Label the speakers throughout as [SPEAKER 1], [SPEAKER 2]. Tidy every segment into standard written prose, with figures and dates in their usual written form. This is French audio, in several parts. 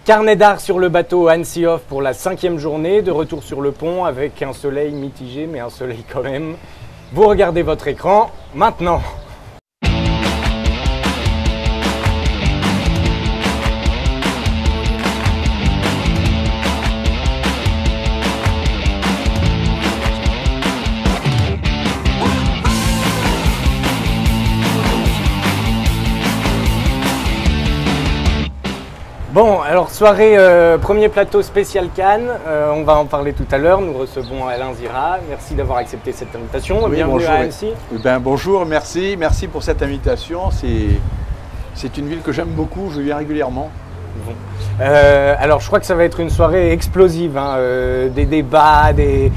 [SPEAKER 1] Carnet d'art sur le bateau Annecy Off pour la 5e journée, de retour sur le pont avec un soleil mitigé, mais un soleil quand même. Vous regardez votre écran, maintenant. Bon, alors soirée, premier plateau spécial Cannes, on va en parler tout à l'heure, nous recevons Alain Zira, merci d'avoir accepté cette invitation,
[SPEAKER 2] Oui,
[SPEAKER 1] bienvenue
[SPEAKER 2] bonjour.
[SPEAKER 1] à Annecy.
[SPEAKER 2] Bonjour, merci pour cette invitation, c'est une ville que j'aime beaucoup, je viens régulièrement.
[SPEAKER 1] Bon. Alors je crois que ça va être une soirée explosive, hein, des débats, des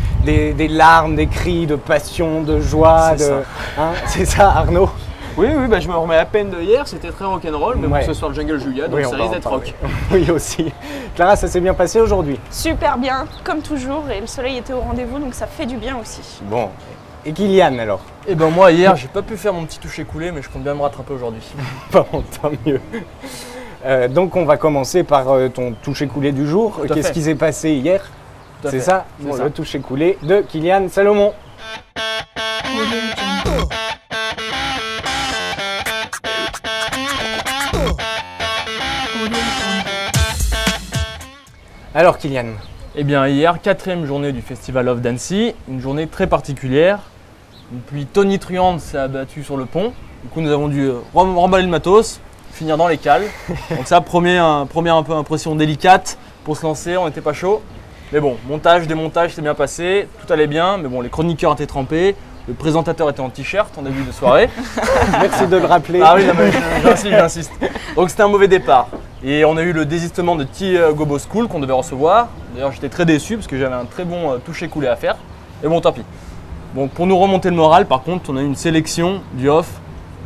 [SPEAKER 1] larmes, des cris de passion, de joie, c'est ça Arnaud?
[SPEAKER 3] Oui, je me remets à peine de hier, c'était très rock'n'roll, mais
[SPEAKER 1] Ouais.
[SPEAKER 3] bon, ce soir le Jungle Julia, donc
[SPEAKER 1] Oui,
[SPEAKER 3] ça
[SPEAKER 1] on va
[SPEAKER 3] risque
[SPEAKER 1] en
[SPEAKER 3] d'être
[SPEAKER 1] parler.
[SPEAKER 3] rock.
[SPEAKER 1] Oui aussi. Clara, ça s'est bien passé aujourd'hui?
[SPEAKER 4] Super bien, comme toujours, et le soleil était au rendez-vous, donc ça fait du bien aussi.
[SPEAKER 1] Bon. Et Kylian alors?
[SPEAKER 3] Et ben moi hier, j'ai pas pu faire mon petit toucher coulé, mais je compte bien me rattraper aujourd'hui.
[SPEAKER 1] Bon, tant mieux. Donc on va commencer par ton toucher coulé du jour.
[SPEAKER 3] à
[SPEAKER 1] Qu'est-ce
[SPEAKER 3] fait.
[SPEAKER 1] qui s'est passé hier?
[SPEAKER 3] Tout à
[SPEAKER 1] C'est
[SPEAKER 3] fait.
[SPEAKER 1] ça,
[SPEAKER 3] C'est
[SPEAKER 1] bon,
[SPEAKER 3] ça.
[SPEAKER 1] le toucher coulé de Kylian Salomon. Alors Kylian,
[SPEAKER 3] Et bien hier, 4e journée du Festival of d'Annecy, une journée très particulière. Une pluie tonitruante s'est abattue sur le pont. Du coup, nous avons dû remballer le matos, finir dans les cales. Donc ça, première un peu impression délicate pour se lancer, on n'était pas chaud. Mais bon, montage, démontage, c'est bien passé, tout allait bien. Mais bon, les chroniqueurs étaient trempés, le présentateur était en t-shirt en début de soirée.
[SPEAKER 1] merci de le rappeler.
[SPEAKER 3] Ah oui, non, mais j'insiste. Donc c'était un mauvais départ. Et on a eu le désistement de Gobo School qu'on devait recevoir. D'ailleurs, j'étais très déçu parce que j'avais un très bon toucher coulé à faire. Et bon, tant pis. Bon, pour nous remonter le moral, par contre, on a eu une sélection du off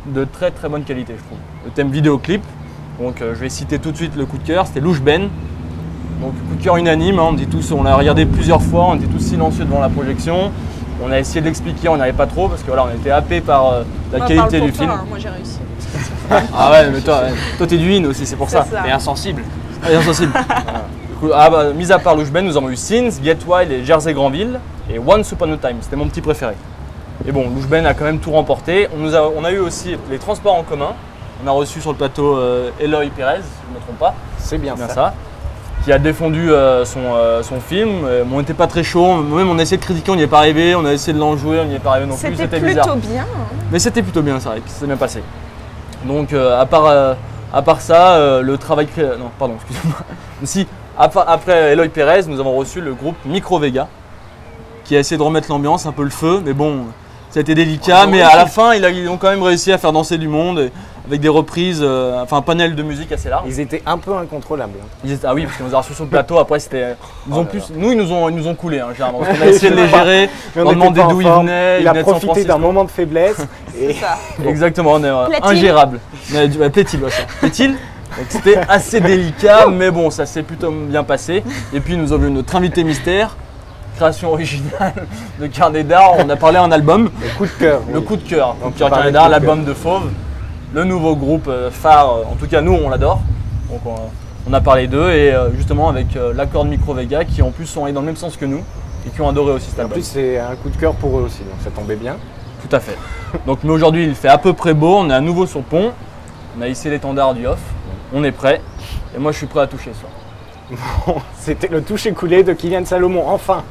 [SPEAKER 3] de très très bonne qualité, je trouve. Le thème vidéoclip, donc je vais citer tout de suite le coup de cœur, c'était Louche Ben. Donc coup de cœur unanime, hein, on l'a regardé plusieurs fois, on était tous silencieux devant la projection. On a essayé de l'expliquer, on n'y arrivait pas trop parce que voilà, on était happé par la
[SPEAKER 4] Moi,
[SPEAKER 3] qualité
[SPEAKER 4] parle
[SPEAKER 3] du
[SPEAKER 4] pour
[SPEAKER 3] film.
[SPEAKER 4] toi, hein, moi j'ai réussi.
[SPEAKER 3] Ah ouais, mais toi t'es du in aussi, c'est pour ça.
[SPEAKER 4] C'est ça.
[SPEAKER 3] T'es insensible. Et insensible. Voilà. Du coup, mis à part Louche Ben, nous avons eu Sins, Get Wild et Jersey Granville et Once Upon a Time, c'était mon petit préféré. Et bon, Louche Ben a quand même tout remporté. On a eu aussi les transports en commun. On a reçu sur le plateau Eloy Perez, si je ne me trompe pas.
[SPEAKER 1] C'est bien
[SPEAKER 3] Bien
[SPEAKER 1] ça.
[SPEAKER 3] ça. Qui a défendu son film. On n'était pas très chaud, même on a essayé de critiquer, on n'y est pas arrivé. On a essayé de l'enjouer, on n'y est pas arrivé non plus.
[SPEAKER 4] C'était
[SPEAKER 3] bizarre.
[SPEAKER 4] plutôt bien. Hein.
[SPEAKER 3] Mais c'était plutôt bien, c'est vrai que c'est bien passé. Donc à part ça, le travail non, pardon, excusez-moi. Si, après Eloy Perez, nous avons reçu le groupe Micro Vega, qui a essayé de remettre l'ambiance, un peu le feu, mais bon, ça a été délicat. Mais à la fin, ils ont quand même réussi à faire danser du monde, avec des reprises, un panel de musique assez large.
[SPEAKER 1] Ils étaient un peu incontrôlables.
[SPEAKER 3] Ah oui, parce qu'ils nous ont reçus sur le plateau, après c'était. Ils nous ont coulé, hein, généralement. Parce qu'on a
[SPEAKER 1] Oui,
[SPEAKER 3] essayé de les
[SPEAKER 1] c'est vrai.
[SPEAKER 3] gérer,
[SPEAKER 1] Mais
[SPEAKER 3] on
[SPEAKER 1] on
[SPEAKER 3] a
[SPEAKER 1] était
[SPEAKER 3] demandé
[SPEAKER 1] pas en
[SPEAKER 3] d'où ils
[SPEAKER 1] forme.
[SPEAKER 3] venaient,
[SPEAKER 1] Il a
[SPEAKER 3] venaient de San
[SPEAKER 1] profité d'un
[SPEAKER 3] Francisco.
[SPEAKER 1] moment de faiblesse. Et
[SPEAKER 4] C'est ça.
[SPEAKER 3] Exactement, on est
[SPEAKER 4] Plaît-il
[SPEAKER 3] ingérable. Plaît-il, ouais, ça. Plaît-il. Donc c'était assez délicat, mais bon, ça s'est plutôt bien passé. Et puis nous avons eu notre invité mystère, création originale de Carnet d'art. On a parlé d'un album,
[SPEAKER 1] le coup de cœur.
[SPEAKER 3] le coup de cœur.
[SPEAKER 1] On
[SPEAKER 3] Donc
[SPEAKER 1] peut parler
[SPEAKER 3] Carnet
[SPEAKER 1] de
[SPEAKER 3] d'art,
[SPEAKER 1] coup de
[SPEAKER 3] l'album de Fauve, le nouveau groupe phare. En tout cas, nous, on l'adore. Donc on a parlé d'eux et justement avec l'accord de Micro Vega qui en plus sont allés dans le même sens que nous et qui ont adoré aussi cet
[SPEAKER 1] En
[SPEAKER 3] album.
[SPEAKER 1] plus, c'est un coup de cœur pour eux aussi, donc ça tombait bien.
[SPEAKER 3] Tout à fait. Donc, mais aujourd'hui, il fait à peu près beau. On est à nouveau sur le pont. On a hissé l'étendard du off. On est prêt. Et moi, je suis prêt à toucher ça.
[SPEAKER 1] Bon, c'était le toucher coulé de Kylian Salomon, enfin.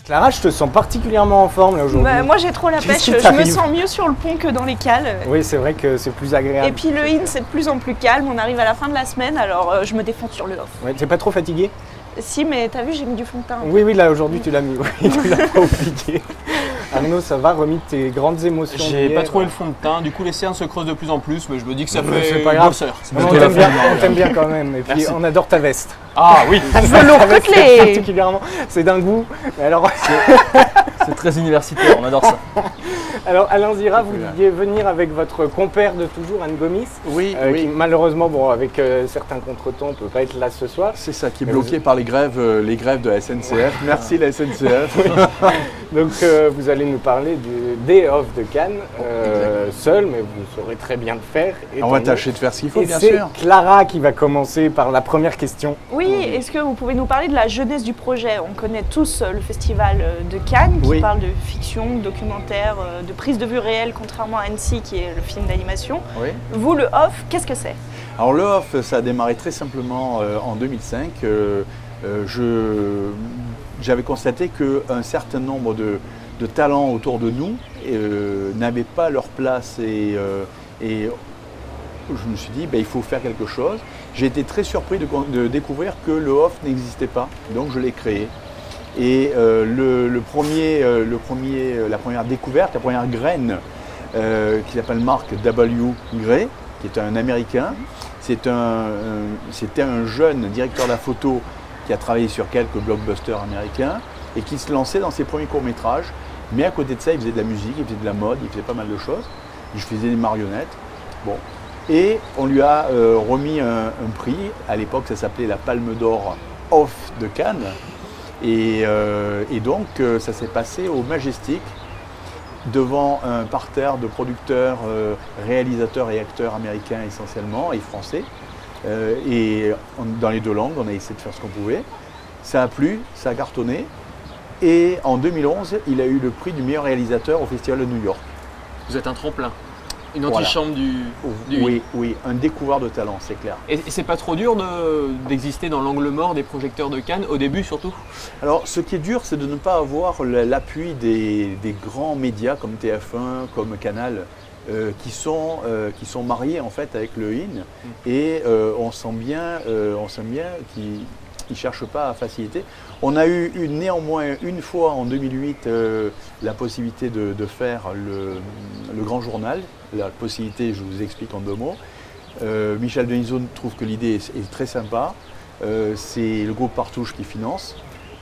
[SPEAKER 1] Clara, je te sens particulièrement en forme là aujourd'hui.
[SPEAKER 4] Bah, moi j'ai trop la
[SPEAKER 1] Qu'est-ce
[SPEAKER 4] pêche,
[SPEAKER 1] qui
[SPEAKER 4] je me
[SPEAKER 1] t'arrive
[SPEAKER 4] sens mieux sur le pont que dans les cales.
[SPEAKER 1] Oui, c'est vrai que c'est plus agréable.
[SPEAKER 4] Et puis le in c'est de plus en plus calme, on arrive à la fin de la semaine alors je me défends sur le off.
[SPEAKER 1] Ouais, t'es pas trop fatigué?
[SPEAKER 4] Si mais t'as vu j'ai mis du fond de teint.
[SPEAKER 1] Oui, là aujourd'hui tu l'as mis, oui, tu l'as pas oublié. Arnaud, ça va, remis tes grandes émotions
[SPEAKER 5] J'ai
[SPEAKER 1] d'hier.
[SPEAKER 5] pas trouvé le fond de teint, du coup les cernes se creusent de plus en plus, mais je me dis que ça
[SPEAKER 1] Mais
[SPEAKER 5] fait
[SPEAKER 1] c'est pas grave.
[SPEAKER 5] grosseur.
[SPEAKER 1] Non,
[SPEAKER 3] bientôt la fin du mois.
[SPEAKER 1] on t'aime bien quand même, et puis
[SPEAKER 5] Merci.
[SPEAKER 1] on adore ta veste.
[SPEAKER 5] Ah oui.
[SPEAKER 4] Velours
[SPEAKER 1] Ta veste,
[SPEAKER 4] côtelé.
[SPEAKER 1] particulièrement, c'est d'un goût. Mais alors,
[SPEAKER 3] C'est très universitaire, on adore ça.
[SPEAKER 1] Alors Alain Zira, vous
[SPEAKER 2] Voilà.
[SPEAKER 1] deviez venir avec votre compère de toujours, Anne Gomis,
[SPEAKER 2] Oui,
[SPEAKER 1] qui malheureusement, bon, avec certains contretemps, ne peut pas être là ce soir.
[SPEAKER 2] c'est ça qui est
[SPEAKER 1] Mais
[SPEAKER 2] bloqué par les grèves de la SNCF. Merci la SNCF.
[SPEAKER 1] Donc vous allez nous parler du Day of de Cannes, seul, mais vous saurez très bien le faire.
[SPEAKER 2] On va tâcher de faire ce qu'il faut,
[SPEAKER 1] Et
[SPEAKER 2] bien
[SPEAKER 1] c'est
[SPEAKER 2] sûr.
[SPEAKER 1] Clara qui va commencer par la première question.
[SPEAKER 4] Oui, est-ce que vous pouvez nous parler de la jeunesse du projet? On connaît tous le festival de Cannes qui
[SPEAKER 2] Oui.
[SPEAKER 4] parle de fiction, de documentaire, de prise de vue réelle, contrairement à Annecy qui est le film d'animation.
[SPEAKER 2] Oui.
[SPEAKER 4] Vous, le off, qu'est-ce que c'est?
[SPEAKER 2] Alors le off, ça a démarré très simplement en 2005. J'avais constaté qu'un certain nombre de talents autour de nous n'avaient pas leur place et je me suis dit, il faut faire quelque chose. J'ai été très surpris de découvrir que le off n'existait pas, donc je l'ai créé. Et la première découverte, la première graine, qui s'appelle Mark W. Gray, qui est un Américain, c'était un jeune directeur de la photo qui a travaillé sur quelques blockbusters américains et qui se lançait dans ses premiers courts-métrages. Mais à côté de ça, il faisait de la musique, il faisait de la mode, il faisait pas mal de choses. Il faisait des marionnettes. Bon. Et on lui a remis un prix. À l'époque, ça s'appelait la Palme d'Or Off de Cannes. Et donc, ça s'est passé au Majestic, devant un parterre de producteurs, réalisateurs et acteurs américains essentiellement, et français. Dans les deux langues, on a essayé de faire ce qu'on pouvait. Ça a plu, ça a cartonné. Et en 2011, il a eu le prix du meilleur réalisateur au Festival de New York.
[SPEAKER 5] Vous êtes un tremplin, une
[SPEAKER 2] Voilà.
[SPEAKER 5] antichambre du
[SPEAKER 2] Oui, un découvreur de talent, c'est clair.
[SPEAKER 5] Et c'est pas trop dur d'exister dans l'angle mort des projecteurs de Cannes, au début surtout?
[SPEAKER 2] Alors, ce qui est dur, c'est de ne pas avoir l'appui des grands médias comme TF1, comme Canal, qui sont mariés en fait avec le IN. Et on sent bien qu'ils ne cherchent pas à faciliter. On a eu néanmoins une fois en 2008 la possibilité de faire le grand journal. La possibilité, je vous explique en deux mots. Michel Denisot trouve que l'idée est très sympa. C'est le groupe Partouche qui finance.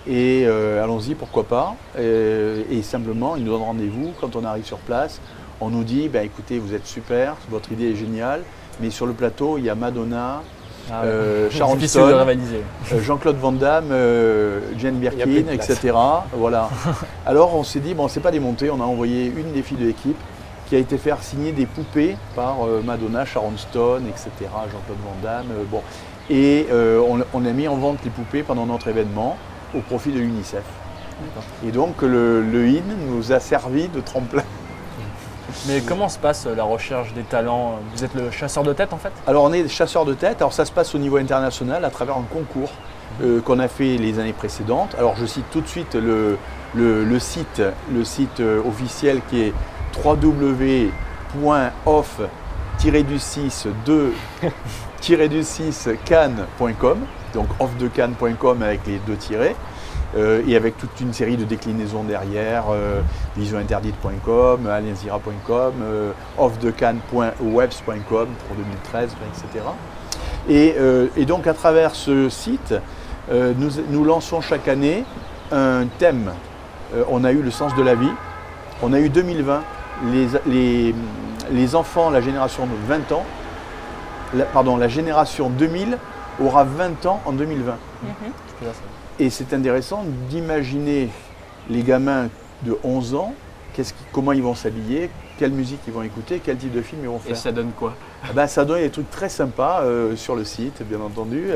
[SPEAKER 2] Et allons-y, pourquoi pas. Et simplement, il nous donne rendez-vous. Quand on arrive sur place, on nous dit, écoutez, vous êtes super, votre idée est géniale, mais sur le plateau, il y a Madonna, Sharon
[SPEAKER 3] Difficile de
[SPEAKER 2] Stone,
[SPEAKER 3] rivaliser.
[SPEAKER 2] Jean-Claude Van Damme, Jane
[SPEAKER 1] Il y a plus de
[SPEAKER 2] Birkin,
[SPEAKER 1] place.
[SPEAKER 2] etc. Voilà. Alors on s'est dit, on ne s'est pas démonté, on a envoyé une des filles de l'équipe qui a été faire signer des poupées par Madonna, Sharon Stone, etc., Jean-Claude Van Damme. Et on a mis en vente les poupées pendant notre événement au profit de l'UNICEF. Et donc le IN nous a servi de tremplin.
[SPEAKER 3] Mais comment se passe la recherche des talents? Vous êtes le chasseur de tête en fait?
[SPEAKER 2] Alors on est chasseurs de tête, alors ça se passe au niveau international à travers un concours qu'on a fait les années précédentes. Alors je cite tout de suite le site officiel qui est www.off-du6cannes.com, donc offdecannes.com avec les deux tirets. Et avec toute une série de déclinaisons derrière, visioninterdite.com, alienzira.com, offdecannes.webs.com pour 2013, etc. Et donc à travers ce site, nous lançons chaque année un thème. On a eu le sens de la vie, on a eu 2020, les enfants, la génération de 20 ans, la génération 2000 aura 20 ans en 2020. Et c'est intéressant d'imaginer les gamins de 11 ans, comment ils vont s'habiller, quelle musique ils vont écouter, quel type de film ils vont faire.
[SPEAKER 5] Et ça donne quoi?
[SPEAKER 2] Ça donne des trucs très sympas sur le site, bien entendu.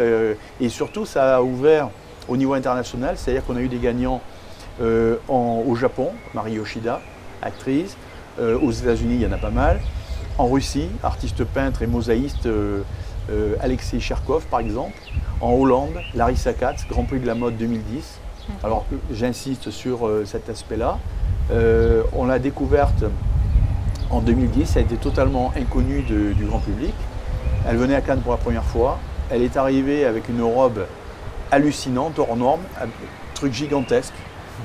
[SPEAKER 2] Et surtout, ça a ouvert au niveau international, c'est-à-dire qu'on a eu des gagnants au Japon, Mari Yoshida, actrice. Aux États-Unis, il y en a pas mal. En Russie, artiste peintre et mosaïste, Alexei Cherkov, par exemple. En Hollande, Larissa Katz, Grand Prix de la mode 2010. Alors j'insiste sur cet aspect-là. On l'a découverte en 2010, ça a été totalement inconnu du grand public. Elle venait à Cannes pour la première fois. Elle est arrivée avec une robe hallucinante, hors norme, un truc gigantesque,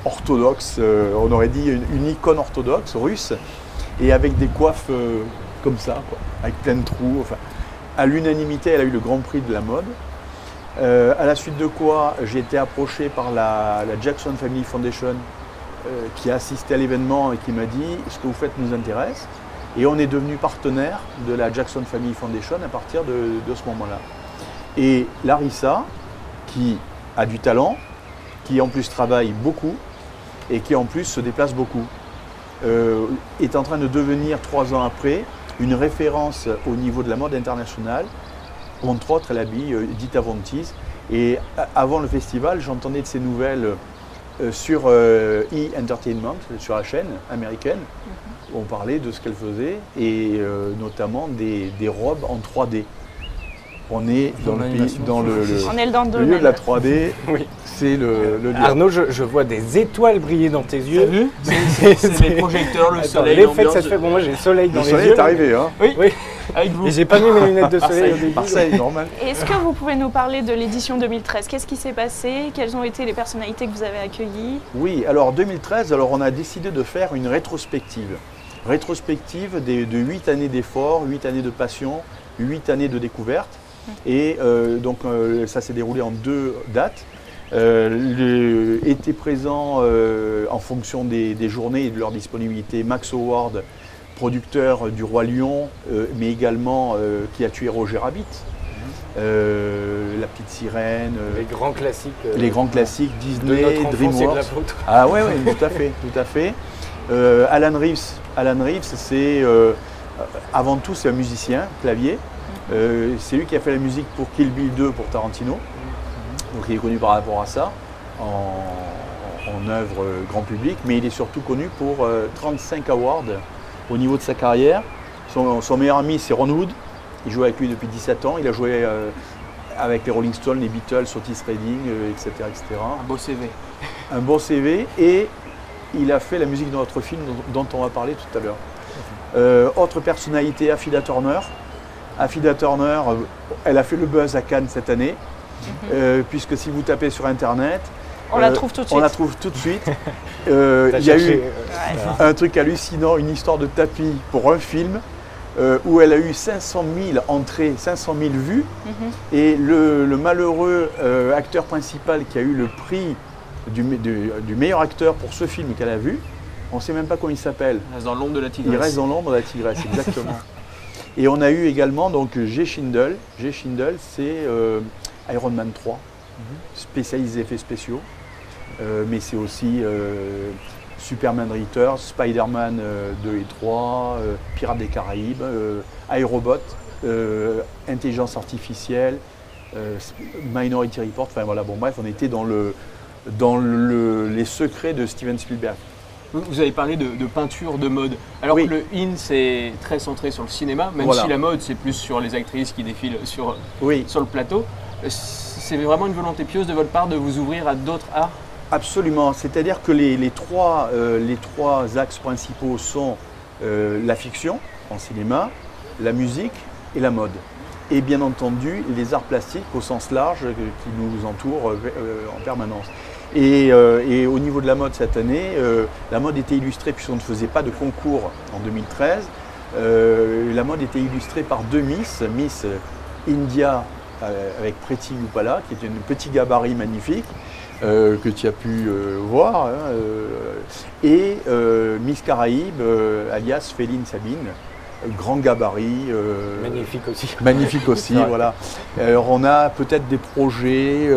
[SPEAKER 2] orthodoxe, on aurait dit une icône orthodoxe russe, et avec des coiffes comme ça, avec plein de trous. Enfin, à l'unanimité, elle a eu le Grand Prix de la mode. À la suite de quoi, j'ai été approché par la Jackson Family Foundation qui a assisté à l'événement et qui m'a dit « ce que vous faites nous intéresse ». Et on est devenu partenaire de la Jackson Family Foundation à partir de ce moment-là. Et Larissa, qui a du talent, qui en plus travaille beaucoup et qui en plus se déplace beaucoup, est en train de devenir 3 ans après une référence au niveau de la mode internationale. Entre autres, elle habille Dita Von Teese. Et avant le festival, j'entendais de ses nouvelles sur E! Entertainment, sur la chaîne américaine. On parlait de ce qu'elle faisait et notamment des robes en 3D. On est dans le
[SPEAKER 4] On est dans le
[SPEAKER 2] lieu de la 3D,
[SPEAKER 1] Oui.
[SPEAKER 2] c'est le lieu.
[SPEAKER 1] Arnaud, je vois des étoiles briller dans tes yeux.
[SPEAKER 5] T'as vu? C'est les projecteurs, le
[SPEAKER 1] Attends,
[SPEAKER 5] soleil,
[SPEAKER 1] l'effet que ça
[SPEAKER 5] l'ambiance.
[SPEAKER 1] te fait, bon, moi j'ai le soleil dans
[SPEAKER 2] Le
[SPEAKER 1] les
[SPEAKER 2] soleil
[SPEAKER 1] yeux.
[SPEAKER 2] est arrivé, hein.
[SPEAKER 1] Oui.
[SPEAKER 5] Avec vous.
[SPEAKER 1] Et j'ai pas mis mes lunettes de soleil au début.
[SPEAKER 2] Marseille, normal.
[SPEAKER 4] Et est-ce que vous pouvez nous parler de l'édition 2013? Qu'est-ce qui s'est passé? Quelles ont été les personnalités que vous avez accueillies?
[SPEAKER 2] Oui, alors 2013, on a décidé de faire une rétrospective. Rétrospective de 8 années d'efforts, 8 années de passion, 8 années de découverte. Et donc ça s'est déroulé en 2 dates. Était présent en fonction des journées et de leur disponibilité Max Howard, producteur du Roi Lion, mais également qui a tué Roger Rabbit. La Petite Sirène,
[SPEAKER 1] Les grands classiques.
[SPEAKER 2] les grands classiques
[SPEAKER 1] de
[SPEAKER 2] Disney,
[SPEAKER 1] notre enfance et de la
[SPEAKER 2] DreamWorks.
[SPEAKER 1] vôtre.
[SPEAKER 2] Ah ouais, tout à fait, tout à fait. Alan Reeves, c'est avant tout c'est un musicien, clavier. C'est lui qui a fait la musique pour Kill Bill 2 pour Tarantino. Donc il est connu par rapport à ça, en œuvre grand public, mais il est surtout connu pour 35 awards au niveau de sa carrière. Son meilleur ami c'est Ron Wood, il joue avec lui depuis 17 ans, il a joué avec les Rolling Stones, les Beatles, Otis Redding, etc., etc.
[SPEAKER 5] Un beau CV.
[SPEAKER 2] Un bon CV et il a fait la musique de notre film dont on va parler tout à l'heure. Autre personnalité, Affida Turner. Affida Turner, elle a fait le buzz à Cannes cette année, puisque si vous tapez sur Internet,
[SPEAKER 4] On la trouve tout de suite.
[SPEAKER 2] On la trouve tout de suite.
[SPEAKER 1] T'as
[SPEAKER 2] Il y a
[SPEAKER 1] cherché,
[SPEAKER 2] eu un truc hallucinant, une histoire de tapis pour un film, où elle a eu 500 000 entrées, 500 000 vues, et le malheureux acteur principal qui a eu le prix du meilleur acteur pour ce film qu'elle a vu, on ne sait même pas comment il s'appelle.
[SPEAKER 5] Il reste dans l'ombre de la tigresse.
[SPEAKER 2] Il reste dans l'ombre de la tigresse, exactement. Et on a eu également donc Jay Schindel. Jay Schindel, c'est Iron Man 3, spécialisé effets spéciaux, mais c'est aussi Superman Returns, Spider-Man 2 et 3, Pirates des Caraïbes, iRobot, Intelligence artificielle, Minority Report. Enfin voilà, bon bref, on était dans les secrets de Steven Spielberg.
[SPEAKER 5] Vous avez parlé de peinture, de mode. Alors
[SPEAKER 2] Oui.
[SPEAKER 5] que le IN, c'est très centré sur le cinéma, même
[SPEAKER 2] Voilà.
[SPEAKER 5] si la mode, c'est plus sur les actrices qui défilent sur
[SPEAKER 2] Oui,
[SPEAKER 5] le plateau. C'est vraiment une volonté pieuse de votre part de vous ouvrir à d'autres arts?
[SPEAKER 2] absolument. C'est-à-dire que les trois axes principaux sont la fiction en cinéma, la musique et la mode. Et bien entendu, les arts plastiques au sens large qui nous entourent en permanence. Et au niveau de la mode cette année, la mode était illustrée, puisqu'on ne faisait pas de concours en 2013, la mode était illustrée par 2 Miss, Miss India avec Preti Upala, qui est un petit gabarit magnifique, que tu as pu voir, hein, et Miss Caraïbes, alias Féline Sabine, grand gabarit.
[SPEAKER 1] Magnifique aussi.
[SPEAKER 2] Magnifique aussi,
[SPEAKER 1] C'est vrai.
[SPEAKER 2] voilà. Alors on a peut-être des projets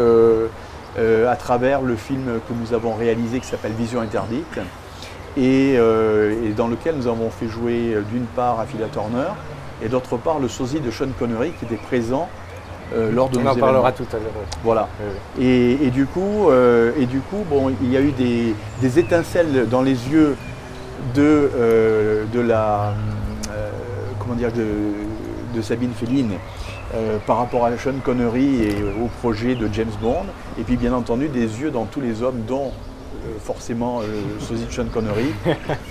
[SPEAKER 2] à travers le film que nous avons réalisé qui s'appelle Vision Interdite et dans lequel nous avons fait jouer d'une part Affida Turner et d'autre part le sosie de Sean Connery qui était présent lors de
[SPEAKER 1] On
[SPEAKER 2] nos
[SPEAKER 1] en parlera
[SPEAKER 2] événements.
[SPEAKER 1] tout à l'heure.
[SPEAKER 2] Voilà.
[SPEAKER 1] Oui.
[SPEAKER 2] Et du coup, bon, il y a eu des étincelles dans les yeux de la comment dire de Sabine Féline par rapport à Sean Connery et au projet de James Bond, et puis bien entendu des yeux dans tous les hommes, dont forcément le sosie de Sean Connery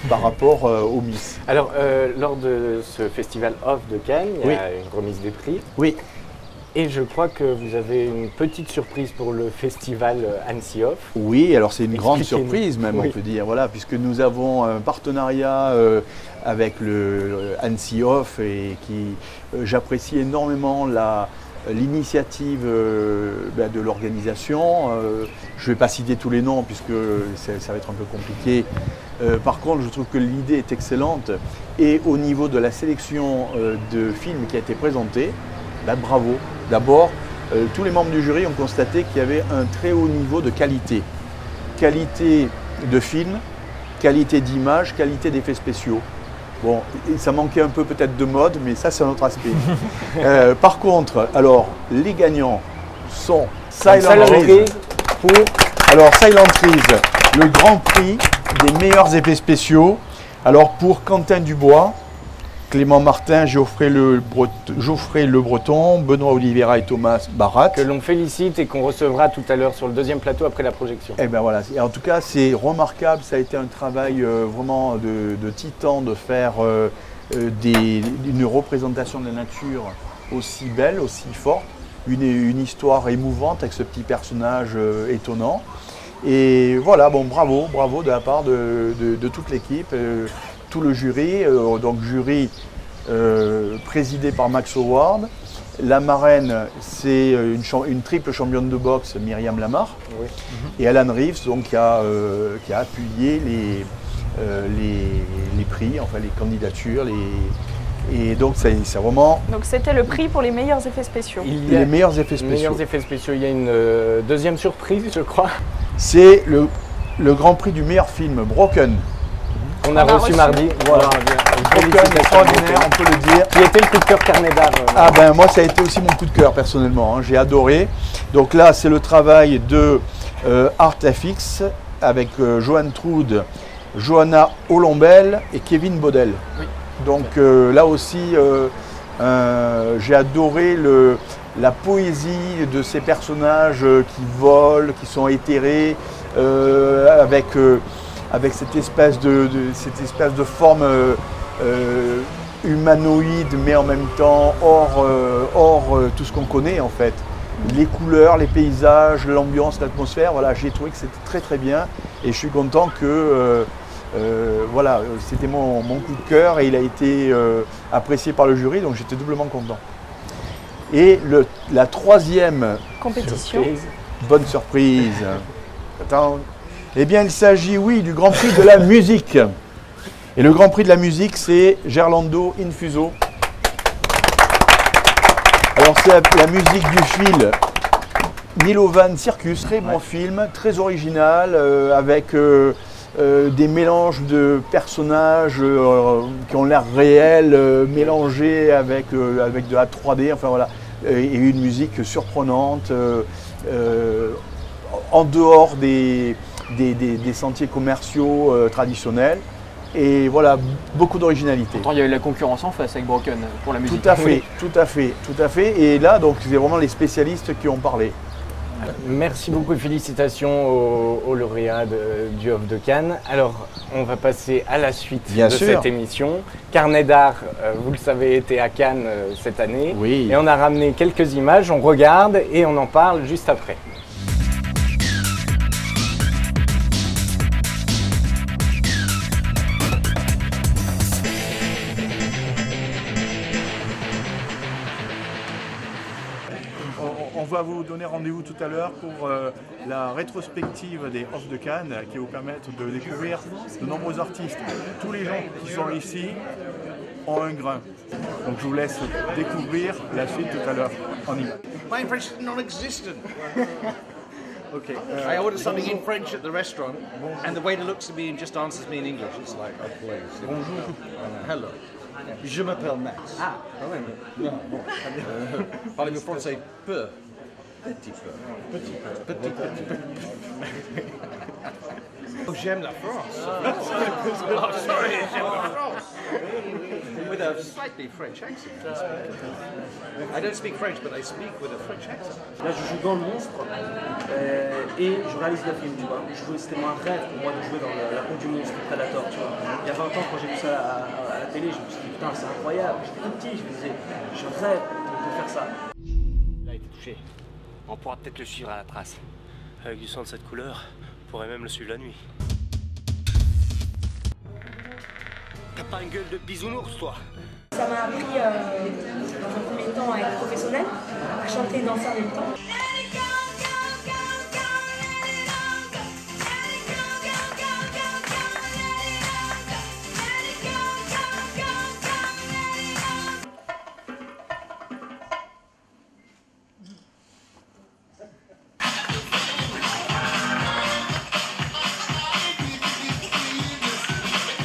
[SPEAKER 2] par rapport aux Miss.
[SPEAKER 1] Alors, lors de ce festival Off de Cannes, il y a
[SPEAKER 2] Oui.
[SPEAKER 1] une remise des prix.
[SPEAKER 2] Oui,
[SPEAKER 1] Et je crois que vous avez une petite surprise pour le festival Annecy Off.
[SPEAKER 2] oui, alors c'est une grande
[SPEAKER 1] Expliquez-nous.
[SPEAKER 2] surprise même,
[SPEAKER 1] Oui.
[SPEAKER 2] on peut dire, voilà, puisque nous avons un partenariat avec le Annecy Off et qui j'apprécie énormément l'initiative de l'organisation. Je ne vais pas citer tous les noms puisque ça va être un peu compliqué. Par contre, je trouve que l'idée est excellente et au niveau de la sélection de films qui a été présenté, bravo. D'abord, tous les membres du jury ont constaté qu'il y avait un très haut niveau de qualité. Qualité de film, qualité d'image, qualité d'effets spéciaux. Bon, ça manquait un peu peut-être de mode, mais ça c'est un autre aspect. Par contre, alors, les gagnants sont Silent Trees pour... Alors, Silent Trees, le grand prix des meilleurs effets spéciaux. Alors, pour Quentin Dubois, Clément Martin, Geoffrey Le Breton, Benoît Oliveira et Thomas Barat.
[SPEAKER 1] Que l'on félicite et qu'on recevra tout à l'heure sur le deuxième plateau après la projection.
[SPEAKER 2] Et bien voilà, en tout cas c'est remarquable, ça a été un travail vraiment de titan de faire une représentation de la nature aussi belle, aussi forte, une histoire émouvante avec ce petit personnage étonnant. Et voilà, bon bravo de la part de toute l'équipe. Tout le jury, donc jury présidé par Max Howard. La marraine, c'est une triple championne de boxe, Myriam Lamar. Oui. Et Alan Reeves, donc, qui a appuyé les prix, enfin les candidatures. Et donc c'est vraiment...
[SPEAKER 4] Donc c'était le prix pour les meilleurs effets spéciaux.
[SPEAKER 2] Les meilleurs effets spéciaux.
[SPEAKER 1] Meilleurs effets spéciaux. Il y a une deuxième surprise, je crois.
[SPEAKER 2] C'est le grand prix du meilleur film, Broken.
[SPEAKER 1] On a reçu mardi.
[SPEAKER 2] Voilà. Extraordinaire, on peut le dire.
[SPEAKER 1] Qui était le coup de cœur Carnet d'Art
[SPEAKER 2] Ah ben moi ça a été aussi mon coup de cœur personnellement, hein. J'ai adoré. Donc là c'est le travail de ArtFX avec Johan Trude, Johanna Olombel et Kevin Baudel. Oui. Donc là aussi j'ai adoré la poésie de ces personnages qui volent, qui sont éthérés, avec cette espèce de forme humanoïde, mais en même temps hors tout ce qu'on connaît en fait. Les couleurs, les paysages, l'ambiance, l'atmosphère, voilà, j'ai trouvé que c'était très très bien et je suis content que voilà, c'était mon coup de cœur et il a été apprécié par le jury, donc j'étais doublement content. Et la troisième
[SPEAKER 4] compétition.
[SPEAKER 2] Bonne surprise. Attends. Eh bien, il s'agit, oui, du Grand Prix de la musique. Et le Grand Prix de la musique, c'est Gerlando Infuso. Alors, c'est la musique du film Milovan Circus. Très bon film, très original, avec des mélanges de personnages qui ont l'air réels, mélangés avec de la 3D, enfin voilà. Et une musique surprenante, en dehors des sentiers commerciaux traditionnels. Et voilà, beaucoup d'originalité.
[SPEAKER 5] Pourtant, il y a eu la concurrence en face avec Broken pour la musique.
[SPEAKER 2] Tout à fait. Et là, donc, c'est vraiment les spécialistes qui ont parlé.
[SPEAKER 1] Merci beaucoup et félicitations aux lauréats du Off de Cannes. Alors, on va passer à la suite cette émission. Carnet d'Art, vous le savez, était à Cannes cette année.
[SPEAKER 2] Oui.
[SPEAKER 1] Et on a ramené quelques images, on regarde et on en parle juste après.
[SPEAKER 2] On va vous donner rendez-vous tout à l'heure pour la rétrospective des Off de Cannes qui va vous permettre de découvrir de nombreux artistes. Tous les gens qui sont ici ont un grain. Donc je vous laisse découvrir la suite tout à l'heure. On y va.
[SPEAKER 6] My French is non-existent. Okay. I ordered something in French at the restaurant, and the waiter looks at me and just answers me in English. It's like, oh please. Bonjour. Hello. Je m'appelle Max. Ah, quand même. Non, bon. Parlez-vous français? Peu. Petit peu. Petit peu. Oh, j'aime la France. Oh, sorry, j'aime la France. With a slightly French accent. I don't speak French, but I speak with a French accent.
[SPEAKER 7] Là, je joue dans Le Monstre et je réalise le film, tu vois. C'était un rêve pour moi de jouer dans la peau du monstre, Predator, tu vois. Il y a 20 ans, quand j'ai vu ça à la télé, je me suis dit, putain, c'est incroyable. J'étais tout petit, je me disais, je rêve de faire ça.
[SPEAKER 8] Il a été touché. On pourra peut-être le suivre à la trace. Avec du sang de cette couleur, on pourrait même le suivre la nuit. T'as pas une gueule de bisounours, toi?
[SPEAKER 9] Ça m'a appris dans un premier temps à être professionnel, à chanter et danser en même temps.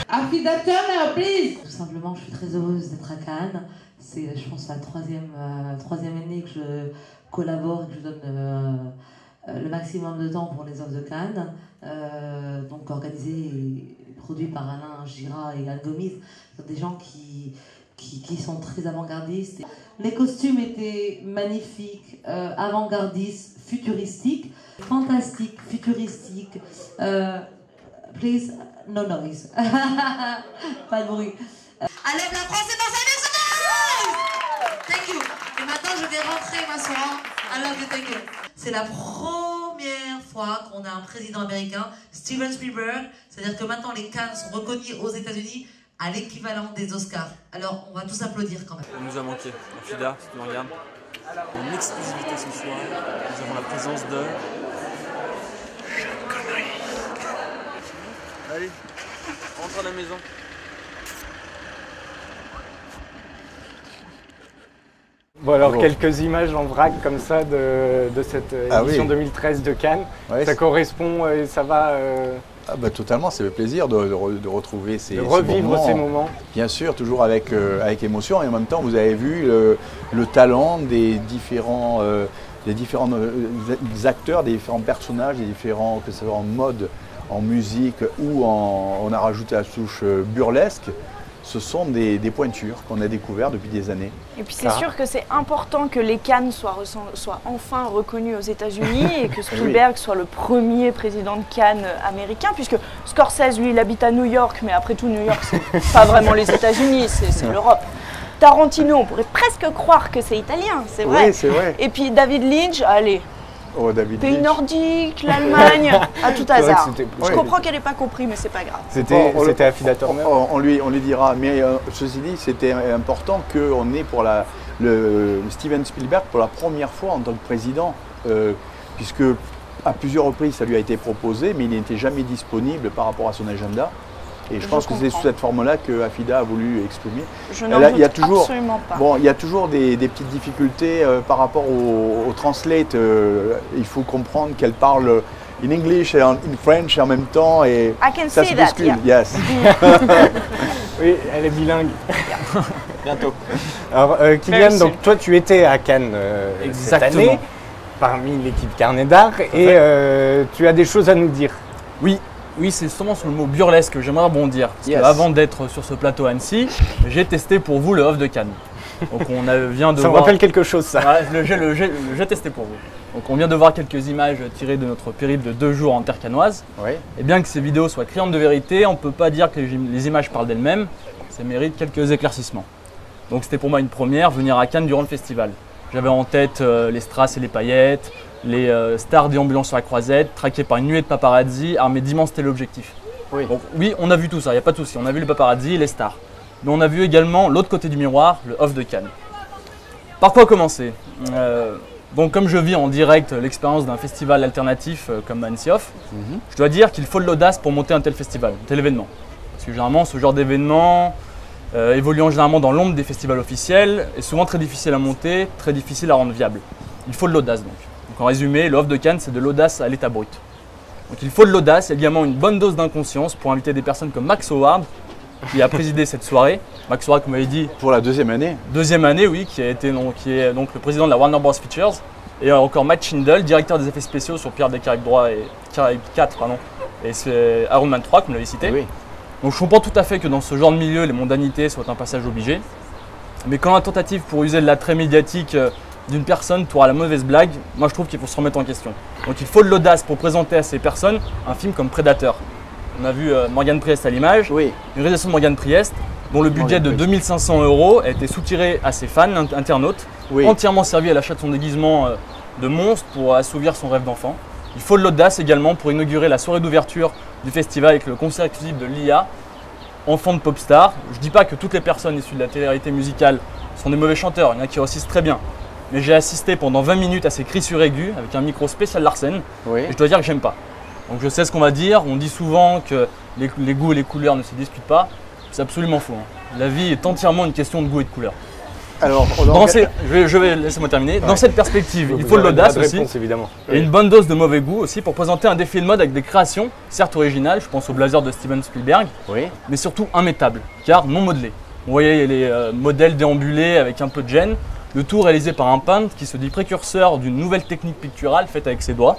[SPEAKER 10] Afida Turner, please. Tout simplement, je suis très heureuse d'être à Cannes. C'est, je pense, la troisième année que je collabore et que je donne le maximum de temps pour les œuvres de Cannes. Donc organisé et produit par Alain Gira et Anne Gomis. Ce sont des gens qui sont très avant-gardistes. Les costumes étaient magnifiques, avant-gardistes, futuristiques, fantastiques, futuristiques. Please, no noise. Pas de bruit.
[SPEAKER 11] Allez, la France est dans sa Mercedes! Thank you. Et maintenant, je vais rentrer m'asseoir. I love you, thank you. C'est la première fois qu'on a un président américain, Steven Spielberg. C'est-à-dire que maintenant, les Cannes sont reconnus aux États-Unis à l'équivalent des Oscars. Alors, on va tous applaudir quand même.
[SPEAKER 3] Il nous a manqué. Afida, si tu me regardes. En exclusivité ce soir, nous avons la présence de... Allez, rentre à la maison.
[SPEAKER 1] Bon alors, quelques images en vrac comme ça de cette édition 2013 de Cannes. Ouais, ça correspond et ça va...
[SPEAKER 2] Ah bah, totalement, ça fait plaisir de retrouver ces
[SPEAKER 1] revivre ces moments.
[SPEAKER 2] Bien sûr, toujours avec émotion, et en même temps, vous avez vu le talent des différents acteurs, des différents personnages, des différents, que ce soit en mode, en musique ou on a rajouté la touche burlesque. Ce sont des pointures qu'on a découvertes depuis des années.
[SPEAKER 4] Et puis c'est sûr que c'est important que les Cannes soient enfin reconnus aux États-Unis et que Spielberg soit le premier président de Cannes américain, puisque Scorsese, lui, il habite à New York, mais après tout, New York, c'est pas vraiment les États-Unis, c'est l'Europe. Tarantino, on pourrait presque croire que c'est italien, c'est vrai.
[SPEAKER 2] Oui, c'est vrai.
[SPEAKER 4] Et puis David Lynch, allez.
[SPEAKER 2] Oh, David
[SPEAKER 4] Pays
[SPEAKER 2] Lynch.
[SPEAKER 4] nordique, l'Allemagne, à tout hasard. Je
[SPEAKER 2] Ouais.
[SPEAKER 4] comprends qu'elle n'ait pas compris, mais c'est pas grave.
[SPEAKER 1] C'était Afida Turner.
[SPEAKER 2] On lui dira, mais ceci dit, c'était important qu'on ait pour Steven Spielberg pour la première fois en tant que président, puisque à plusieurs reprises ça lui a été proposé, mais il n'était jamais disponible par rapport à son agenda. Et je pense que c'est sous cette forme-là que Afida a voulu exprimer.
[SPEAKER 4] Je n'en doute absolument pas.
[SPEAKER 2] Bon, il y a toujours des petites difficultés par rapport au translate. Il faut comprendre qu'elle parle in English et in French en même temps. Et
[SPEAKER 4] I can
[SPEAKER 2] ça
[SPEAKER 4] see
[SPEAKER 2] se
[SPEAKER 4] that,
[SPEAKER 2] bouscule.
[SPEAKER 4] yeah.
[SPEAKER 2] Yes.
[SPEAKER 1] Oui, elle est bilingue.
[SPEAKER 3] Bientôt.
[SPEAKER 1] Alors, Kylian, donc toi tu étais à Cannes cette année, parmi l'équipe Carnet d'Art, et tu as des choses à nous dire.
[SPEAKER 3] Oui, c'est justement sur le mot burlesque que j'aimerais rebondir. Parce qu'avant d'être sur ce plateau à Annecy, j'ai testé pour vous le Off de Cannes. Donc on vient de
[SPEAKER 1] ça me rappelle quelque chose, ça.
[SPEAKER 3] Ouais, j'ai testé pour vous. Donc on vient de voir quelques images tirées de notre périple de 2 jours en terre cannoise.
[SPEAKER 2] Oui.
[SPEAKER 3] Et bien que ces vidéos soient criantes de vérité, on ne peut pas dire que les images parlent d'elles-mêmes. Ça mérite quelques éclaircissements. Donc c'était pour moi une première, venir à Cannes durant le festival. J'avais en tête les strass et les paillettes, les stars déambulant sur la croisette, traqués par une nuée de paparazzi, armés d'immenses téléobjectifs.
[SPEAKER 1] Oui.
[SPEAKER 3] Donc oui, on a vu tout ça, il n'y a pas de souci. On a vu les paparazzi et les stars. Mais on a vu également l'autre côté du miroir, le Off de Cannes. Par quoi commencer Donc comme je vis en direct l'expérience d'un festival alternatif comme Annecy Off, je dois dire qu'il faut de l'audace pour monter un tel festival, un tel événement. Parce que généralement, ce genre d'événement, évoluant généralement dans l'ombre des festivals officiels, est souvent très difficile à monter, très difficile à rendre viable. Il faut de l'audace donc. Donc en résumé, le Off de Cannes, c'est de l'audace à l'état brut. Donc il faut de l'audace et également une bonne dose d'inconscience pour inviter des personnes comme Max Howard, qui a présidé cette soirée. Max Howard, comme vous m'avez dit.
[SPEAKER 2] Pour la deuxième année.
[SPEAKER 3] Deuxième année, oui, qui est donc le président de la Warner Bros. Features. Et encore Matt Schindel, directeur des effets spéciaux sur Pirates des Caraïbes 3 et Caraïbes 4, pardon. Et c'est Iron Man 3, comme vous l'avez cité.
[SPEAKER 2] Oui.
[SPEAKER 3] Donc je comprends tout à fait que dans ce genre de milieu, les mondanités soient un passage obligé. Mais quand la tentative pour user de l'attrait médiatique d'une personne tourne à la mauvaise blague, moi je trouve qu'il faut se remettre en question. Donc il faut de l'audace pour présenter à ces personnes un film comme Predator. On a vu Morgan Priest à l'image, une réalisation de Morgan Priest, dont le budget de 2500 € a été soutiré à ses fans internautes, entièrement servi à l'achat de son déguisement de monstre pour assouvir son rêve d'enfant. Il faut de l'audace également pour inaugurer la soirée d'ouverture du festival avec le concert exclusif de l'IA, enfant de pop star. Je dis pas que toutes les personnes issues de la télé-réalité musicale sont des mauvais chanteurs, il y en a qui réussissent très bien. Mais j'ai assisté pendant 20 minutes à ces cris suraigus avec un micro spécial Larsen, et je dois dire que j'aime pas. Donc je sais ce qu'on va dire, on dit souvent que les goûts et les couleurs ne se discutent pas, c'est absolument faux. La vie est entièrement une question de goût et de couleur.
[SPEAKER 2] Alors,
[SPEAKER 3] laissez-moi terminer. Dans cette perspective, il faut de l'audace aussi,
[SPEAKER 1] évidemment.
[SPEAKER 3] Et une bonne dose de mauvais goût aussi pour présenter un défilé de mode avec des créations, certes originales, je pense au blazer de Steven Spielberg, mais surtout immettables, car non modelés. On voyait les modèles déambuler avec un peu de gêne, le tout réalisé par un peintre qui se dit précurseur d'une nouvelle technique picturale faite avec ses doigts,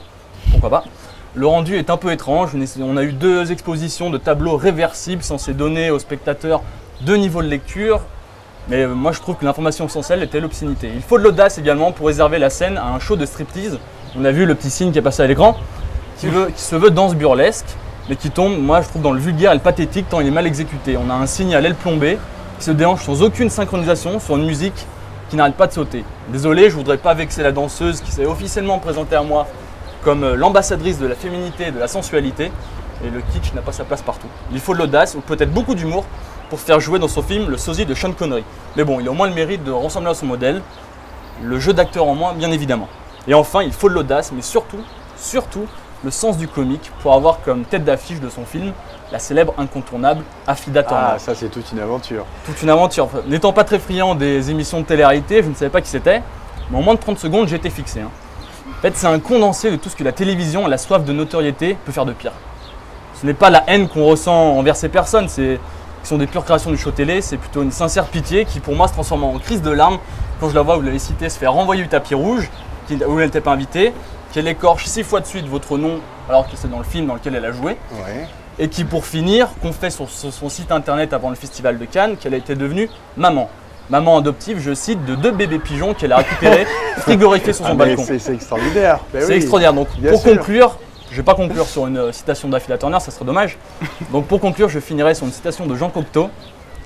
[SPEAKER 3] pourquoi pas. Le rendu est un peu étrange, on a eu 2 expositions de tableaux réversibles censés donner aux spectateurs 2 niveaux de lecture, mais moi je trouve que l'information essentielle était l'obscénité. Il faut de l'audace également pour réserver la scène à un show de striptease. On a vu le petit signe qui est passé à l'écran, qui se veut danse burlesque, mais qui tombe, moi je trouve, dans le vulgaire et le pathétique tant il est mal exécuté. On a un signe à l'aile plombée qui se déhanche sans aucune synchronisation sur une musique qui n'arrête pas de sauter. Désolé, je voudrais pas vexer la danseuse qui s'est officiellement présentée à moi comme l'ambassadrice de la féminité et de la sensualité, et le kitsch n'a pas sa place partout. Il faut de l'audace ou peut-être beaucoup d'humour pour faire jouer dans son film le sosie de Sean Connery. Mais bon, il a au moins le mérite de ressembler à son modèle, le jeu d'acteur en moins bien évidemment. Et enfin, il faut de l'audace, mais surtout, le sens du comique pour avoir comme tête d'affiche de son film la célèbre incontournable Affida Turner.
[SPEAKER 2] Ah, ça c'est toute une aventure.
[SPEAKER 3] Toute une aventure. N'étant pas très friand des émissions de télé-réalité, je ne savais pas qui c'était, mais en moins de 30 secondes, j'ai été fixé. En fait, c'est un condensé de tout ce que la télévision et la soif de notoriété peut faire de pire. Ce n'est pas la haine qu'on ressent envers ces personnes, qui sont des pures créations du show télé, c'est plutôt une sincère pitié qui pour moi se transforme en crise de larmes quand je la vois, vous l'avez cité, se faire renvoyer du tapis rouge, où elle n'était pas invitée, qu'elle écorche 6 fois de suite votre nom alors que c'est dans le film dans lequel elle a joué, et qui pour finir confesse sur son site internet avant le festival de Cannes qu'elle a été devenue maman. Maman adoptive, je cite, de 2 bébés pigeons qu'elle a récupérés, frigorifiés sur son balcon.
[SPEAKER 2] C'est extraordinaire.
[SPEAKER 3] C'est extraordinaire. Donc pour conclure, je ne vais pas conclure sur une citation d'Affida Turner, ça serait dommage. Donc pour conclure, je finirai sur une citation de Jean Cocteau.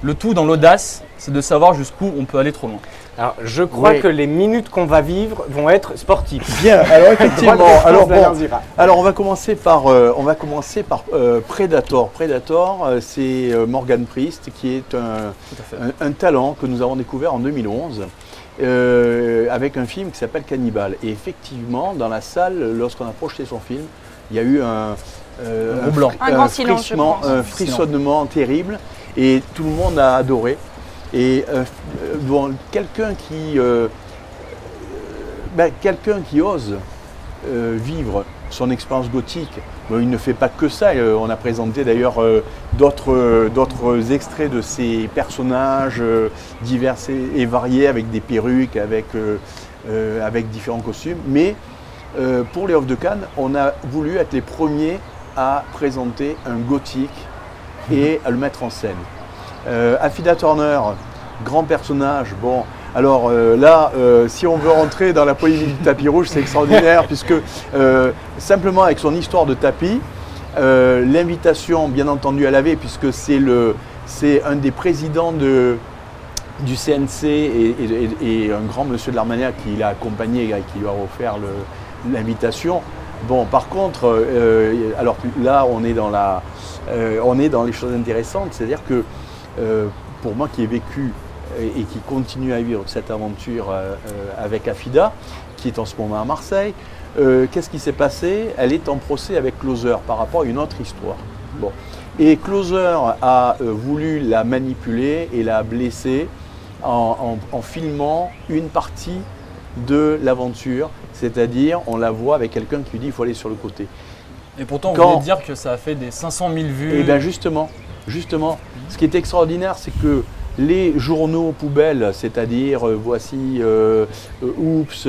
[SPEAKER 3] Le tout dans l'audace, c'est de savoir jusqu'où on peut aller trop loin.
[SPEAKER 1] Alors je crois que les minutes qu'on va vivre vont être sportives.
[SPEAKER 2] Bien, alors effectivement, alors on va commencer par, Predator. Predator, c'est Morgan Priest qui est un talent que nous avons découvert en 2011. Avec un film qui s'appelle Cannibal. Et effectivement, dans la salle, lorsqu'on a projeté son film, il y a eu un frissonnement terrible et tout le monde a adoré. Et quelqu'un qui ose vivre son expérience gothique, il ne fait pas que ça. On a présenté d'ailleurs d'autres extraits de ces personnages divers et variés avec des perruques, avec différents costumes. Mais pour les Oeuvres de Cannes, on a voulu être les premiers à présenter un gothique et à le mettre en scène. Affida Turner, grand personnage. Bon, alors là, si on veut rentrer dans la polémique du tapis rouge, c'est extraordinaire puisque simplement avec son histoire de tapis, l'invitation, bien entendu, elle avait puisque c'est un des présidents du CNC et un grand monsieur de l'Armagnac qui l'a accompagné et qui lui a offert l'invitation. Bon, par contre, alors là, on est dans les choses intéressantes, c'est-à-dire que pour moi qui ai vécu et qui continue à vivre cette aventure avec Affida, qui est en ce moment à Marseille, qu'est-ce qui s'est passé? Elle est en procès avec Closer par rapport à une autre histoire. Bon. Et Closer a voulu la manipuler et la blesser en filmant une partie de l'aventure, c'est-à-dire on la voit avec quelqu'un qui lui dit il faut aller sur le côté.
[SPEAKER 3] Et pourtant, vous voulez dire que ça a fait des 500 000 vues.
[SPEAKER 2] Et bien justement, ce qui est extraordinaire, c'est que les journaux poubelles, c'est-à-dire voici Oups,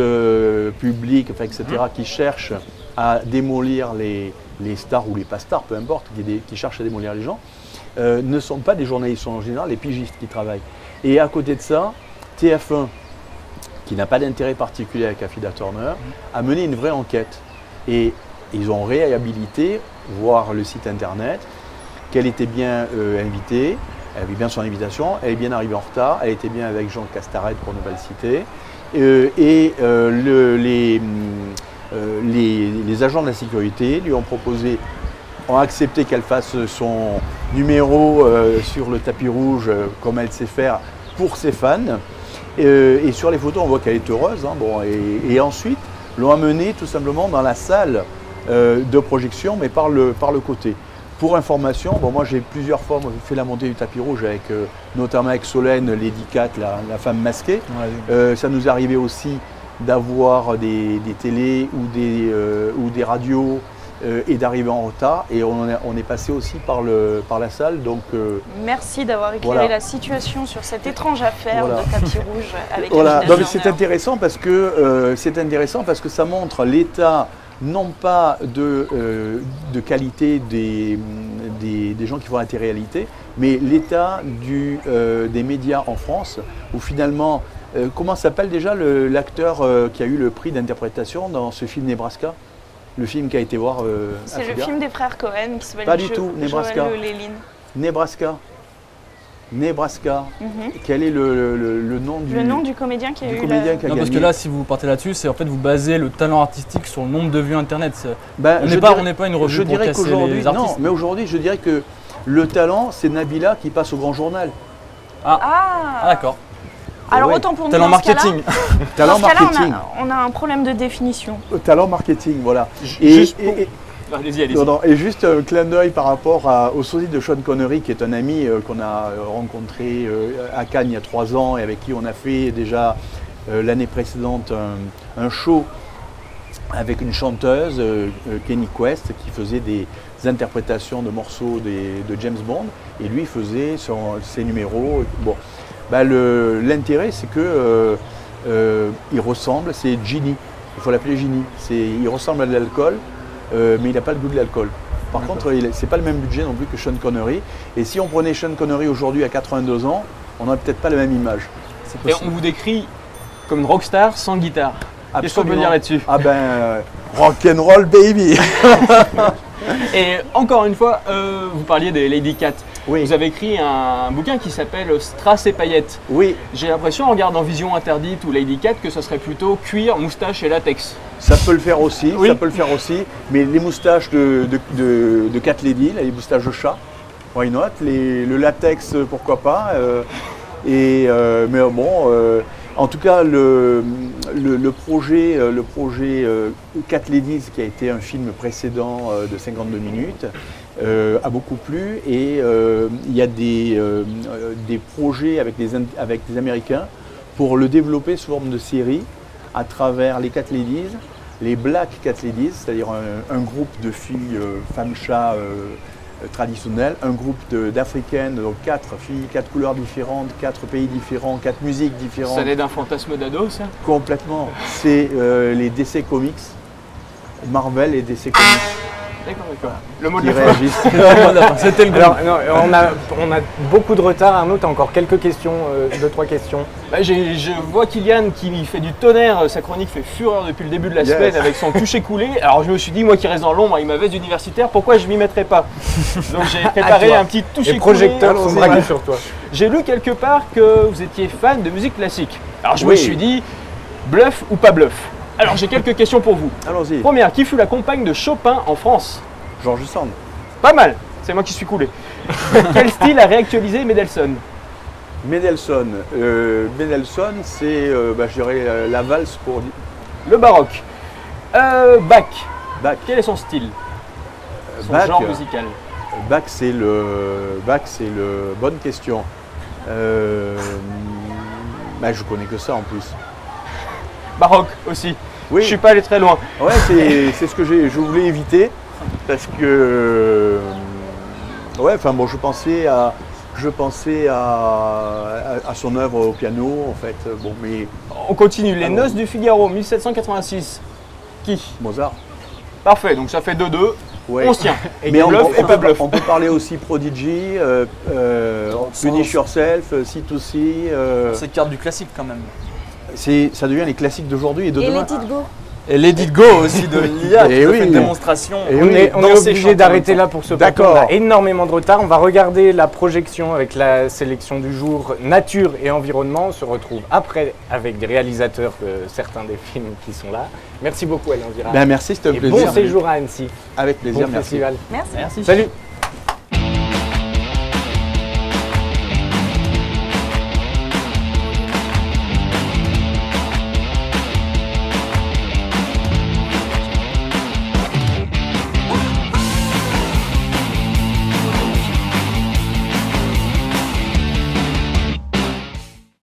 [SPEAKER 2] Public, etc., qui cherchent à démolir les stars ou les pas stars, peu importe, qui cherchent à démolir les gens, ne sont pas des journalistes, sont en général les pigistes qui travaillent. Et à côté de ça, TF1, qui n'a pas d'intérêt particulier avec Affida Turner, a mené une vraie enquête. Et ils ont réhabilité, voir le site internet, qu'elle était bien invitée, elle avait bien son invitation, elle est bien arrivée en retard, elle était bien avec Jean Castaret pour ne pas le citer. Les agents de la sécurité lui ont proposé ont accepté qu'elle fasse son numéro sur le tapis rouge comme elle sait faire pour ses fans. Et sur les photos, on voit qu'elle est heureuse. Hein, bon, et ensuite, l'ont amenée tout simplement dans la salle de projection, mais par le côté. Pour information, bon, moi j'ai plusieurs fois fait la montée du tapis rouge, avec, notamment avec Solène, Lady Cat, la femme masquée. Ouais. Ça nous arrivait aussi d'avoir des télés ou des radios et d'arriver en retard. Et on est passé aussi par la salle. Donc,
[SPEAKER 4] merci d'avoir éclairé
[SPEAKER 2] voilà.
[SPEAKER 4] La situation sur cette étrange affaire
[SPEAKER 2] voilà.
[SPEAKER 4] de tapis rouge avec
[SPEAKER 2] voilà. C'est intéressant parce que ça montre l'état non pas de qualité des gens qui font la télé-réalité, mais l'état des médias en France, où finalement, comment s'appelle déjà l'acteur qui a eu le prix d'interprétation dans ce film Nebraska? Le film qui a été voir
[SPEAKER 4] c'est le film des frères Cohen qui s'appelle
[SPEAKER 2] Pas du tout, Nebraska. Nebraska. Quel est le nom du...
[SPEAKER 4] Le nom du comédien qui a eu
[SPEAKER 3] Non, parce que là, si vous partez là-dessus, c'est en fait vous basez le talent artistique sur le nombre de vues internet.
[SPEAKER 2] Ben,
[SPEAKER 3] on n'est pas une revue pour casser les artistes.
[SPEAKER 2] Non, mais aujourd'hui, je dirais que le talent, c'est Nabila qui passe au Grand Journal.
[SPEAKER 3] Ah d'accord.
[SPEAKER 4] Alors autant pour nous,
[SPEAKER 3] talent marketing.
[SPEAKER 2] Talent marketing.
[SPEAKER 4] On a un problème de définition.
[SPEAKER 2] Talent marketing, voilà.
[SPEAKER 3] Allez-y.
[SPEAKER 2] Et juste un clin d'œil par rapport au sosie de Sean Connery, qui est un ami qu'on a rencontré à Cannes il y a 3 ans et avec qui on a fait déjà l'année précédente un show avec une chanteuse, Kenny Quest, qui faisait des interprétations de morceaux de James Bond, et lui faisait ses numéros. Bon. L'intérêt, c'est que il ressemble, c'est Ginny, il faut l'appeler Ginny. Il ressemble à de l'alcool, mais il n'a pas le goût de l'alcool. Par contre, c'est pas le même budget non plus que Sean Connery. Et si on prenait Sean Connery aujourd'hui à 82 ans, on n'aurait peut-être pas la même image.
[SPEAKER 5] Et on vous décrit comme une rockstar sans guitare. Qu'est-ce qu'on peut dire là-dessus?
[SPEAKER 2] Ah ben, rock'n'roll baby.
[SPEAKER 5] Et encore une fois, vous parliez des Lady Cat.
[SPEAKER 2] Oui.
[SPEAKER 5] Vous avez écrit un bouquin qui s'appelle Strass et paillettes.
[SPEAKER 2] Oui.
[SPEAKER 5] J'ai l'impression, en regardant Vision interdite ou Lady Cat, que ce serait plutôt cuir, moustache et latex.
[SPEAKER 2] Ça peut le faire aussi,
[SPEAKER 5] oui.
[SPEAKER 2] Ça peut le faire aussi. Mais les moustaches de Cat Lady, les moustaches de chat, why not? Le latex, pourquoi pas. Mais bon, en tout cas, le projet Cat Ladies, qui a été un film précédent de 52 minutes, a beaucoup plu, et il y a des projets avec des Américains pour le développer sous forme de série à travers les Cat Ladies, les Black Cat Ladies, c'est-à-dire un groupe de filles, femmes-chats traditionnelles, un groupe d'Africaines, donc 4 filles, 4 couleurs différentes, 4 pays différents, 4 musiques différentes.
[SPEAKER 5] Ça naît d'un fantasme d'ado, ça?
[SPEAKER 2] Complètement. C'est les DC Comics, Marvel et DC Comics.
[SPEAKER 5] D'accord. Le mot de la fin.
[SPEAKER 1] C'était le Alors, on a beaucoup de retard. Arnaud, tu as encore quelques questions, 2-3 questions.
[SPEAKER 5] Je vois Kylian qui fait du tonnerre. Sa chronique fait fureur depuis le début de la semaine avec son toucher coulé. Alors je me suis dit, moi qui reste dans l'ombre avec ma veste d'universitaire, pourquoi je m'y mettrais pas? Donc j'ai préparé un petit toucher coulé.
[SPEAKER 1] Les projecteurs sont braqués sur toi.
[SPEAKER 5] J'ai lu quelque part que vous étiez fan de musique classique. Alors je me suis dit, bluff ou pas bluff? Alors j'ai quelques questions pour vous.
[SPEAKER 2] Allons-y.
[SPEAKER 5] Première, qui fut la compagne de Chopin en France?
[SPEAKER 2] George Sand.
[SPEAKER 5] Pas mal, c'est moi qui suis coulé. Quel style a réactualisé Mendelssohn?
[SPEAKER 2] Mendelssohn, c'est, je dirais, la valse pour...
[SPEAKER 5] Le baroque. Bach. Quel est son style? Son genre musical?
[SPEAKER 2] Bach, c'est le... Bonne question. Je connais que ça en plus.
[SPEAKER 5] Baroque aussi.
[SPEAKER 2] Oui.
[SPEAKER 5] Je suis pas allé très loin.
[SPEAKER 2] Ouais, c'est ce que je voulais éviter, parce que je pensais à son œuvre au piano en fait. Bon, mais
[SPEAKER 5] on continue. Les Noces du Figaro, 1786. Qui?
[SPEAKER 2] Mozart.
[SPEAKER 5] Parfait. Donc ça fait 2-2.
[SPEAKER 2] Ouais.
[SPEAKER 5] On se tient.
[SPEAKER 2] Et mais on peut parler aussi Prodigy, Punish Yourself, C2C.
[SPEAKER 3] C'est carte du classique quand même.
[SPEAKER 2] Ça devient les classiques d'aujourd'hui et de demain.
[SPEAKER 4] Et les Tidgo.
[SPEAKER 3] Et Let It Go aussi de l'IA qui a fait une démonstration.
[SPEAKER 1] Et on est obligé d'arrêter là pour ce plateau. On a énormément de retard. On va regarder la projection avec la sélection du jour nature et environnement. On se retrouve après avec des réalisateurs de certains des films qui sont là. Merci beaucoup Alain Vira.
[SPEAKER 2] Merci, c'était un plaisir.
[SPEAKER 1] Bon séjour à Annecy.
[SPEAKER 2] Avec plaisir,
[SPEAKER 1] bon
[SPEAKER 2] merci.
[SPEAKER 1] Festival.
[SPEAKER 4] Merci.
[SPEAKER 3] Merci.
[SPEAKER 1] Salut.